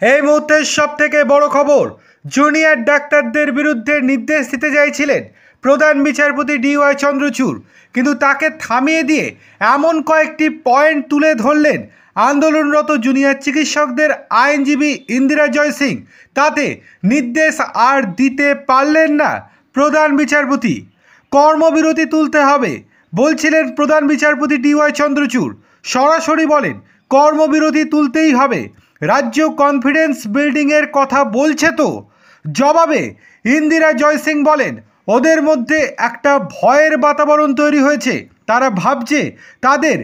এই মুহূর্তের সবথেকে বড় খবর, জুনিয়র ডাক্তারদের বিরুদ্ধে নির্দেশ দিতে চাইছিলেন প্রধান বিচারপতি DY চন্দ্রচূড়, কিন্তু তাকে থামিয়ে দিয়ে এমন কয়েকটি পয়েন্ট তুলে ধরলেন আন্দোলনরত জুনিয়র চিকিৎসকদের আইনজীবী ইন্দিরা জয়সিং। তাতে নির্দেশ আর দিতে পারলেন না প্রধান বিচারপতি। কর্মবিরতি তুলতে হবে বলছিলেন প্রধান বিচারপতি DY চন্দ্রচূড়। সরাসরি বলেন কর্মবিরতি তুলতেই হবে, রাজ্য কনফিডেন্স বিল্ডিংয়ের কথা বলছে তো। জবাবে ইন্দিরা জয়সিং বলেন ওদের মধ্যে একটা ভয়ের বাতাবরণ তৈরি হয়েছে, তারা ভাবছে তাদের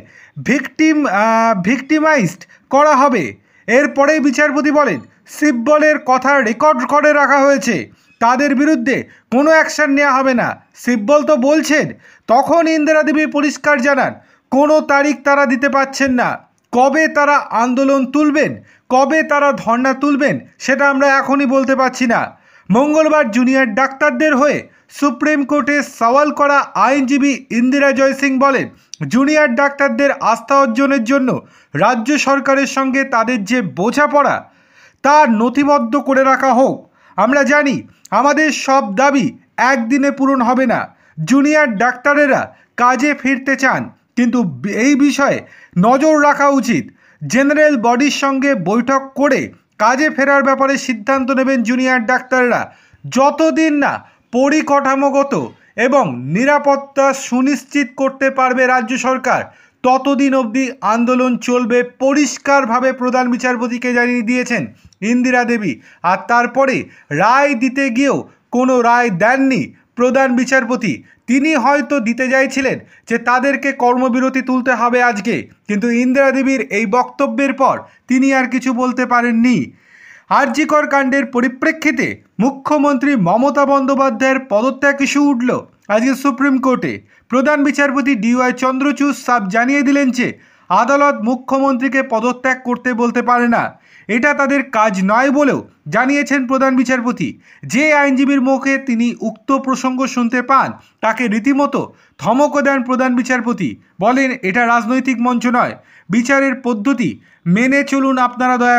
ভিকটিমাইজড করা হবে। এরপরেই বিচারপতি বলেন সিব্বলের কথা রেকর্ড করে রাখা হয়েছে, তাদের বিরুদ্ধে কোনো অ্যাকশন নেওয়া হবে না। সিব্বল তো বলছেন। তখন ইন্দিরা দেবী পরিষ্কার জানান কোনো তারিখ তারা দিতে পারছেন না, কবে তারা আন্দোলন তুলবেন, কবে তারা ধর্ণা তুলবেন সেটা আমরা এখনই বলতে পারছি না। মঙ্গলবার জুনিয়র ডাক্তারদের হয়ে সুপ্রিম কোর্টে সওয়াল করা আইনজীবী ইন্দিরা জয়সিং বলেন জুনিয়র ডাক্তারদের আস্থা অর্জনের জন্য রাজ্য সরকারের সঙ্গে তাদের যে বোঝাপড়া তা নথিবদ্ধ করে রাখা হোক। আমরা জানি আমাদের সব দাবি একদিনে পূরণ হবে না, জুনিয়র ডাক্তারেরা কাজে ফিরতে চান, কিন্তু এই বিষয়ে নজর রাখা উচিত। জেনারেল বডির সঙ্গে বৈঠক করে কাজে ফেরার ব্যাপারে সিদ্ধান্ত নেবেন জুনিয়র ডাক্তাররা। যতদিন না পরিকাঠামোগত এবং নিরাপত্তা সুনিশ্চিত করতে পারবে রাজ্য সরকার, ততদিন অবধি আন্দোলন চলবে, পরিষ্কারভাবে প্রধান বিচারপতিকে জানিয়ে দিয়েছেন ইন্দিরা দেবী। আর তারপরে রায় দিতে গিয়েও কোনো রায় দেননি প্রধান বিচারপতি। তিনি হয়তো দিতে চাইছিলেন যে তাদেরকে কর্মবিরতি তুলতে হবে আজকে, কিন্তু ইন্দিরা দেবীর এই বক্তব্যের পর তিনি আর কিছু বলতে পারেননি। আরজি কর কাণ্ডের পরিপ্রেক্ষিতে মুখ্যমন্ত্রী মমতা বন্দ্যোপাধ্যায়ের পদত্যাগ ইস্যু উঠল আজকে সুপ্রিম কোর্টে। প্রধান বিচারপতি DY চন্দ্রচূড় সাফ জানিয়ে দিলেন যে আদালত মুখ্যমন্ত্রীকে পদত্যাগ করতে বলতে পারে না, এটা তাদের কাজ নয় বলেও জানিয়েছেন প্রধান বিচারপতি। যে আইনজীবীর মুখে তিনি উক্ত প্রসঙ্গ শুনতে পান তাকে রীতিমতো ধমকও দেন প্রধান বিচারপতি। বলেন এটা রাজনৈতিক মঞ্চ নয়, বিচারের পদ্ধতি মেনে চলুন আপনারা দয়া